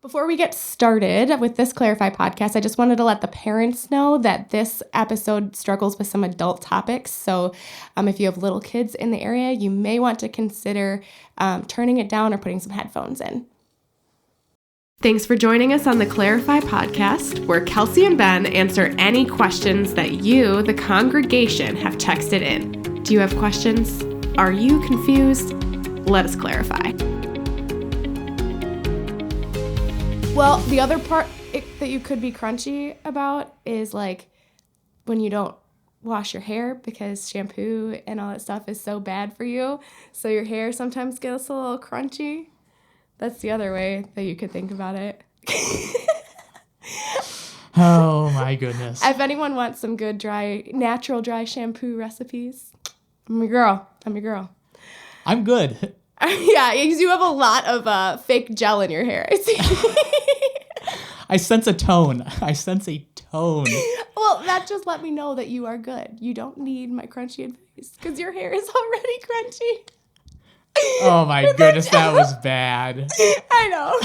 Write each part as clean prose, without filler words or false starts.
Before we get started with this Clarify podcast, I just wanted to let the parents know that this episode struggles with some adult topics. So if you have little kids in the area, you may want to consider turning it down or putting some headphones in. Thanks for joining us on the Clarify podcast, where Kelsey and Ben answer any questions that you, the congregation, have texted in. Do you have questions? Are you confused? Let us clarify. Well, the other part that you could be crunchy about is like when you don't wash your hair because shampoo and all that stuff is so bad for you. So your hair sometimes gets a little crunchy. That's the other way that you could think about it. Oh my goodness. If anyone wants some good natural dry shampoo recipes, I'm your girl. I'm good. Yeah, you have a lot of fake gel in your hair. I sense a tone. Well, that just let me know that you are good. You don't need my crunchy advice because your hair is already crunchy. Oh my goodness, that was bad. I know.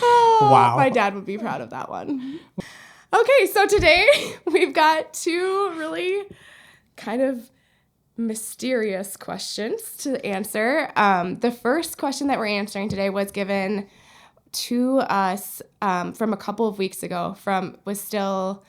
Oh, wow. My dad would be proud of that one. Okay, so today we've got two really kind of mysterious questions to answer. The first question that we're answering today was given to us from a couple of weeks ago. Was still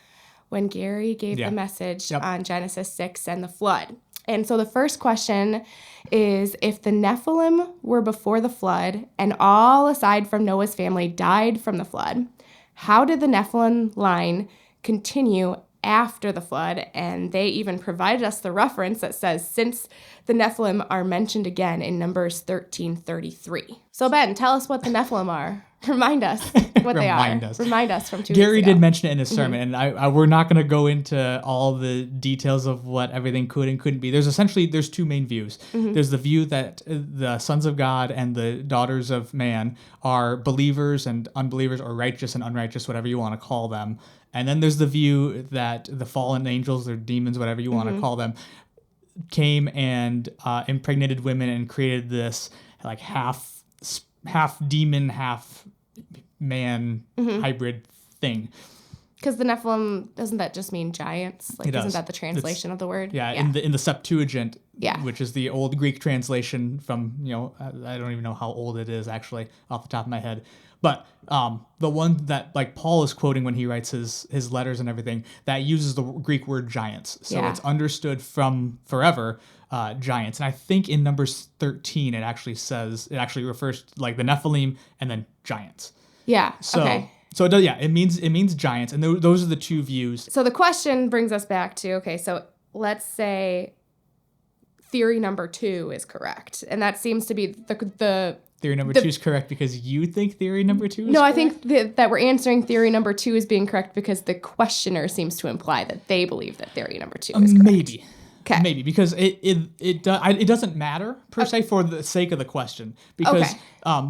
when Gary gave the message on Genesis 6 and the flood. And so the first question is, if the Nephilim were before the flood and all aside from Noah's family died from the flood, how did the Nephilim line continue after the flood? And they even provided us the reference that says, since the Nephilim are mentioned again in Numbers 13:33. So Ben, tell us what the Nephilim are. Remind us what they are. Remind us from 2 Gary weeks ago. did mention it in his sermon, and we're not going to go into all the details of what everything could and couldn't be. There's two main views. There's the view that the sons of God and the daughters of man are believers and unbelievers, or righteous and unrighteous, whatever you want to call them. And then there's the view that the fallen angels or demons, whatever you want to call them, came and impregnated women and created this like half demon, half man hybrid thing. Because the Nephilim, doesn't that just mean giants? Like, isn't that the translation of the word? Yeah, in the Septuagint, which is the old Greek translation from, I don't even know how old it is actually off the top of my head. But the one that like Paul is quoting when he writes his letters and everything, that uses the Greek word giants. So it's understood from forever, giants. And I think in Numbers 13, it actually refers to like the Nephilim and then giants. Yeah. So, okay. So it does, it means giants, and those are the two views. So the question brings us back to, okay, so let's say theory number 2 is correct, and that seems to be the theory number 2 is correct because you think theory number 2 is correct? No, I think that we're answering theory number 2 is being correct because the questioner seems to imply that they believe that theory number 2 is correct. Maybe. Okay. Maybe, because it doesn't matter per se for the sake of the question, because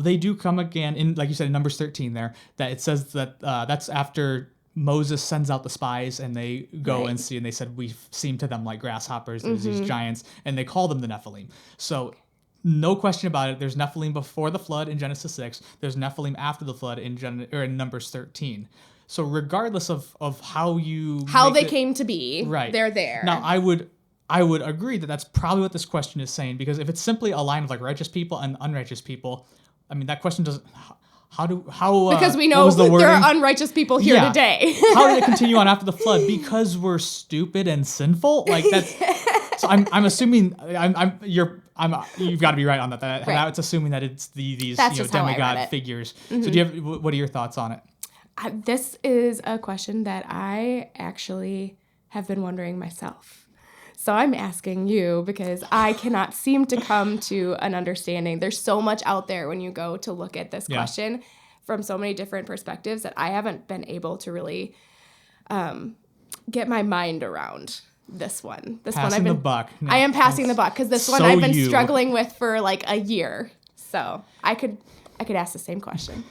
they do come again in, like you said, in Numbers 13 there, that it says that that's after Moses sends out the spies and they go and see, and they said, we seem to them like grasshoppers, there's these giants, and they call them the Nephilim. So no question about it, there's Nephilim before the flood in Genesis 6, there's Nephilim after the flood in Numbers 13. So regardless of how they came to be, they're there. Now I would agree that that's probably what this question is saying, because if it's simply a line of like righteous people and unrighteous people, I mean, that question doesn't. Because we know there are unrighteous people here today. How did it continue on after the flood? Because we're stupid and sinful. Like that's. So I'm assuming you've got to be right on that. That it's assuming that it's these demigod figures. So what are your thoughts on it? This is a question that I actually have been wondering myself. So I'm asking you because I cannot seem to come to an understanding. There's so much out there when you go to look at this question from so many different perspectives that I haven't been able to really get my mind around this one. Passing the buck. No, I am passing the buck because this one I've been struggling with for like a year. So I could ask the same question.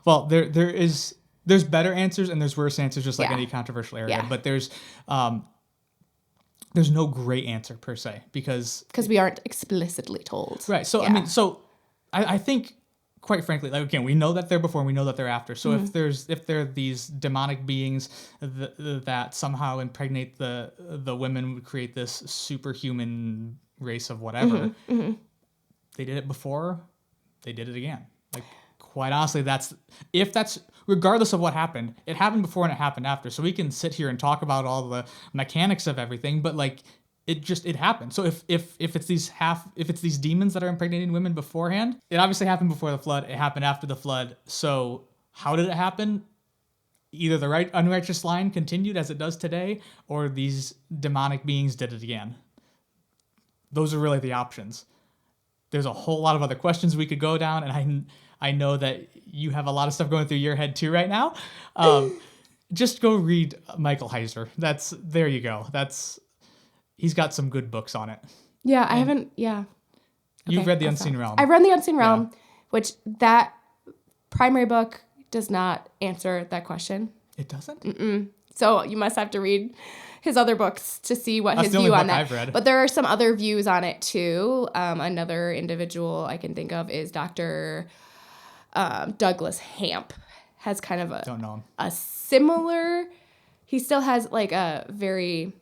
Well, there's better answers and there's worse answers, just like any controversial area. But there's no great answer per se because we aren't explicitly told. Right. So I mean, I think quite frankly, like, again, we know that they're before and we know that they're after. So if there are these demonic beings that somehow impregnate the women, would create this superhuman race of whatever. They did it before, they did it again. Like, quite honestly, that's regardless of what happened, it happened before and it happened after. So we can sit here and talk about all the mechanics of everything, but like, it happened. So if it's these demons that are impregnating women beforehand, it obviously happened before the flood. It happened after the flood. So how did it happen? Either the unrighteous line continued as it does today, or these demonic beings did it again. Those are really the options. There's a whole lot of other questions we could go down, and I know that you have a lot of stuff going through your head too right now. Just go read Michael Heiser. There you go. He's got some good books on it. Yeah, I haven't. Yeah. You've read The Unseen Realm. I've read The Unseen Realm, which that primary book does not answer that question. It doesn't? Mm-mm. So you must have to read his other books to see what his view on that. I've read. But there are some other views on it too. Another individual I can think of is Dr. Douglas Hamp. Has kind of a similar. He still has like a very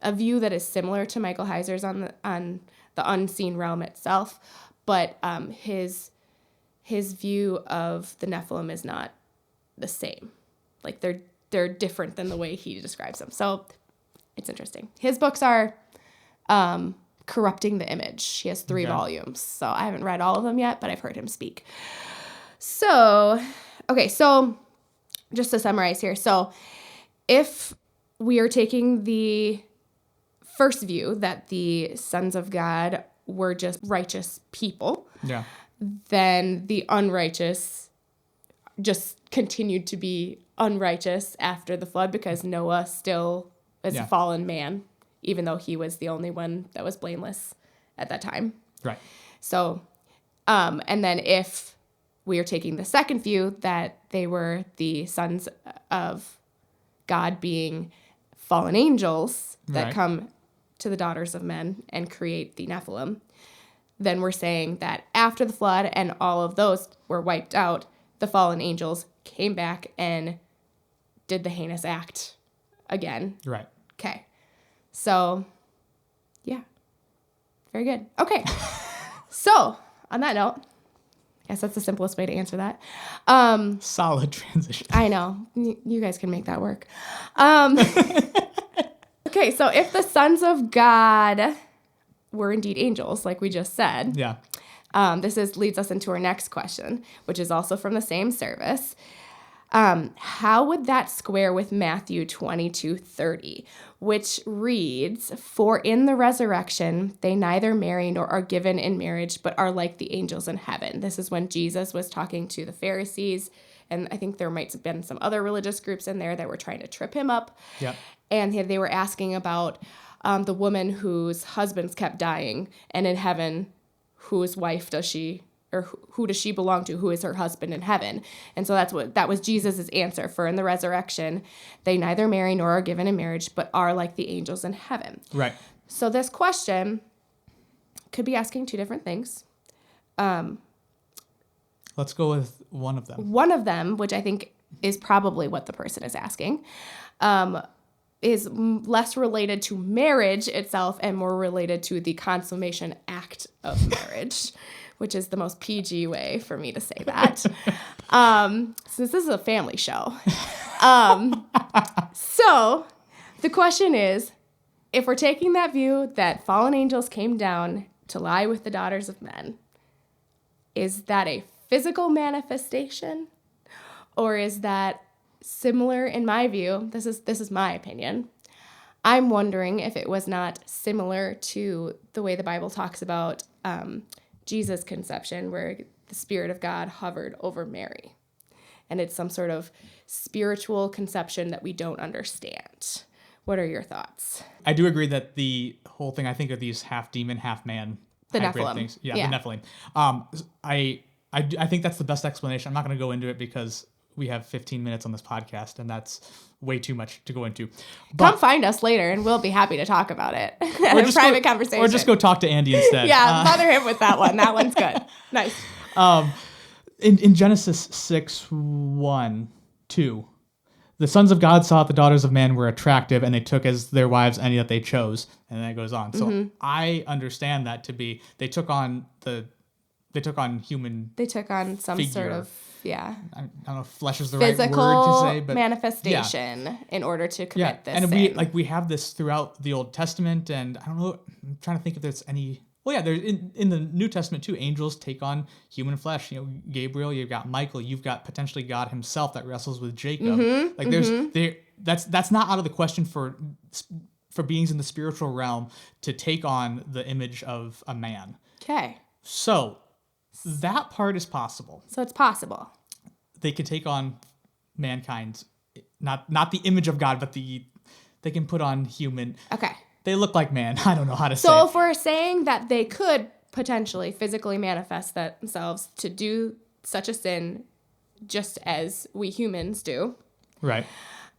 a view that is similar to Michael Heiser's on the Unseen Realm itself, but his view of the Nephilim is not the same. Like they're different than the way he describes them. So it's interesting. His books are Corrupting the Image. He has 3 volumes. So I haven't read all of them yet, but I've heard him speak. So, okay, so just to summarize here. So if we are taking the first view that the sons of God were just righteous people, then the unrighteous just continued to be unrighteous after the flood because Noah still is a fallen man, even though he was the only one that was blameless at that time. Right. So, and then if we are taking the second view that they were the sons of God being fallen angels that come to the daughters of men and create the Nephilim, then we're saying that after the flood and all of those were wiped out, the fallen angels came back and did the heinous act again. Right. Okay. So, yeah. Very good. Okay. So, on that note, I guess that's the simplest way to answer that. Solid transition. I know. You guys can make that work. Okay, so if the sons of God were indeed angels, like we just said, this leads us into our next question, which is also from the same service. How would that square with Matthew 22:30, which reads, "For in the resurrection they neither marry nor are given in marriage, but are like the angels in heaven." This is when Jesus was talking to the Pharisees, and I think there might have been some other religious groups in there that were trying to trip him up. Yep. And they were asking about the woman whose husbands kept dying, and in heaven, whose wife does she, or who does she belong to? Who is her husband in heaven? And so that was Jesus' answer. For in the resurrection, they neither marry nor are given in marriage, but are like the angels in heaven. Right. So this question could be asking 2 different things. Let's go with one of them. One of them, which I think is probably what the person is asking, is less related to marriage itself and more related to the consummation act of marriage, which is the most PG way for me to say that. Since this is a family show. So the question is, if we're taking that view that fallen angels came down to lie with the daughters of men, is that a physical manifestation? Or is that similar, in my view, this is my opinion, I'm wondering if it was not similar to the way the Bible talks about Jesus' conception, where the Spirit of God hovered over Mary. And it's some sort of spiritual conception that we don't understand. What are your thoughts? I do agree that the whole thing, I think, are these half demon, half man hybrid Nephilim. things. Yeah, the Nephilim. I think that's the best explanation. I'm not going to go into it because we have 15 minutes on this podcast, and that's way too much to go into. Come find us later, and we'll be happy to talk about it in a private conversation. Or just go talk to Andy instead. Yeah, bother him with that one. That one's good. Nice. In Genesis 6:1-2, the sons of God saw that the daughters of man were attractive, and they took as their wives any that they chose. And then it goes on. So I understand that to be they took on human. They took on some figure. sort of I don't know if flesh is the physical right word to say, but manifestation in order to commit this. And sin. we have this throughout the Old Testament, and I don't know. I'm trying to think if there's any. Well, yeah, there's in the New Testament too. Angels take on human flesh. You know, Gabriel. You've got Michael. You've got potentially God Himself that wrestles with Jacob. That's not out of the question for beings in the spiritual realm to take on the image of a man. Okay. So that part is possible. So it's possible. They could take on mankind, not the image of God, but they can put on human. Okay. They look like man. I don't know how to say. So if we're saying that they could potentially physically manifest themselves to do such a sin just as we humans do. Right.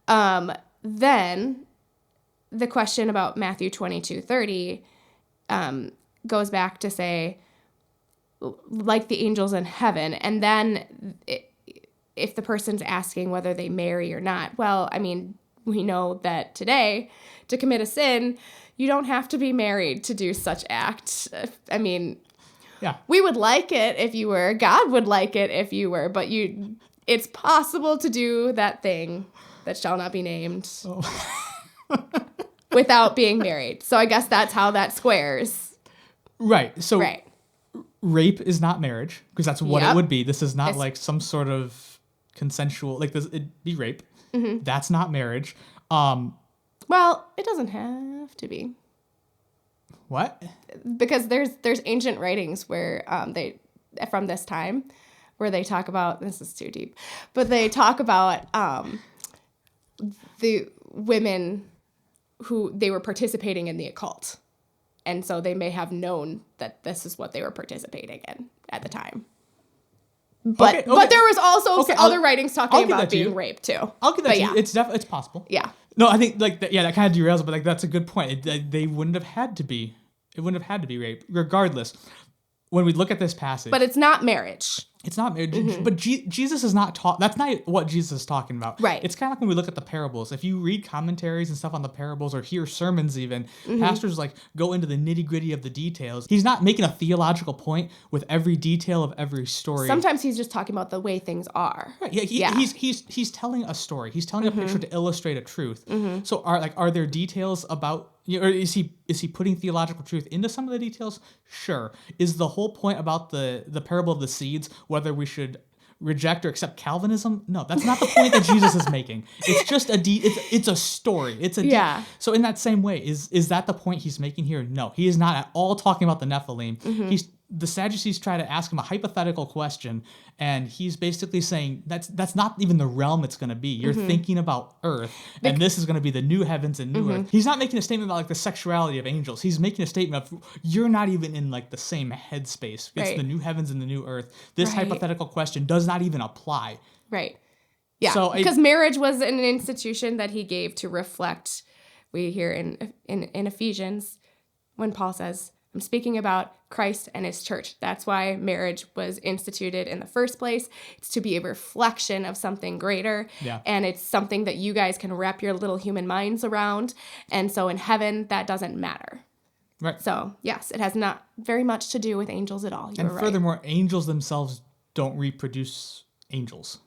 Then the question about Matthew 22:30 goes back to say, like the angels in heaven. And then if the person's asking whether they marry or not, well, I mean, we know that today, to commit a sin, you don't have to be married to do such act. I mean, we would like it if you were. God would like it if you were. But it's possible to do that thing that shall not be named without being married. So I guess that's how that squares. Right. So right. Rape is not marriage, because that's what it would be. This is not like some sort of consensual, like this, it'd be rape. Mm-hmm. That's not marriage. Well, it doesn't have to be. What? Because there's ancient writings where they from this time where they talk about, this is too deep, but they talk about the women who they were participating in the occult. And so they may have known that this is what they were participating in at the time. But but there was also other writings talking about being raped too. I'll give that to you. It's possible. Yeah. No, I think that kind of derails it, but like that's a good point. They wouldn't have had to be. It wouldn't have had to be rape, regardless. When we look at this passage, but it's not marriage. It's not marriage. Mm-hmm. But Jesus is not taught. That's not what Jesus is talking about. Right. It's kind of like when we look at the parables. If you read commentaries and stuff on the parables, or hear sermons, even pastors like go into the nitty gritty of the details. He's not making a theological point with every detail of every story. Sometimes he's just talking about the way things are. Right. Yeah. He's telling a story. He's telling a picture to illustrate a truth. Mm-hmm. So are there details about? Or is he putting theological truth into some of the details? Sure. Is the whole point about the parable of the seeds whether we should reject or accept Calvinism? No, that's not the point that Jesus is making. It's just it's a story. So in that same way, is that the point he's making here? No, he is not at all talking about the Nephilim. Mm-hmm. The Sadducees try to ask him a hypothetical question, and he's basically saying that's not even the realm it's going to be. You're thinking about earth, and this is going to be the new heavens and new earth. He's not making a statement about like the sexuality of angels. He's making a statement of you're not even in like the same headspace. It's the new heavens and the new earth. This hypothetical question does not even apply. Right. Yeah. So because marriage was an institution that he gave to reflect. We hear in Ephesians when Paul says, I'm speaking about Christ and his church. That's why marriage was instituted in the first place. It's to be a reflection of something greater. Yeah. And it's something that you guys can wrap your little human minds around. And so in heaven, that doesn't matter. Right. So, yes, it has not very much to do with angels at all. And furthermore, angels themselves don't reproduce angels.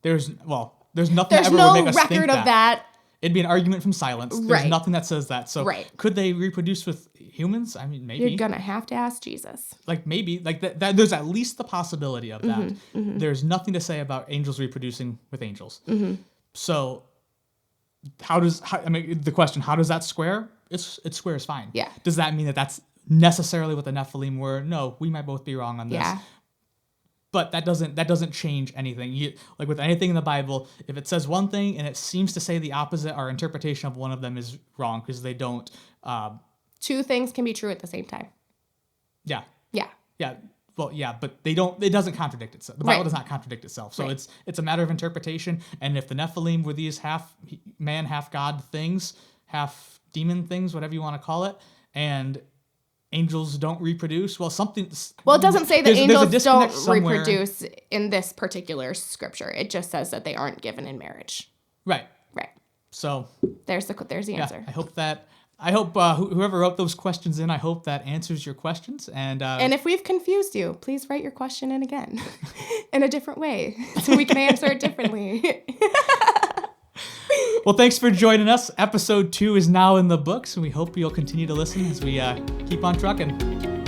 There's nothing that ever would make us think that. There's no record of that. It'd be an argument from silence. There's nothing that says that. So could they reproduce with humans? I mean, maybe. You're going to have to ask Jesus. Like maybe. Like that there's at least the possibility of that. Mm-hmm. There's nothing to say about angels reproducing with angels. Mm-hmm. So the question, how does that square? It squares fine. Yeah. Does that mean that that's necessarily what the Nephilim were? No, we might both be wrong on this. Yeah. But that doesn't change anything. Like with anything in the Bible, if it says one thing and it seems to say the opposite, our interpretation of one of them is wrong because they don't. Two things can be true at the same time. Yeah. Yeah. Yeah. Well, yeah, but it doesn't contradict itself. The Bible Right. does not contradict itself. So Right. it's a matter of interpretation. And if the Nephilim were these half man, half God things, half demon things, whatever you want to call it, and angels don't reproduce, well, something. Well, it doesn't say that there's a angels disconnect don't somewhere. reproduce in this particular scripture. It just says that they aren't given in marriage. Right. Right. So There's the answer. I hope whoever wrote those questions in, I hope that answers your questions. And if we've confused you, please write your question in again in a different way so we can answer it differently. well, thanks for joining us. Episode 2 is now in the books, and we hope you'll continue to listen as we keep on trucking.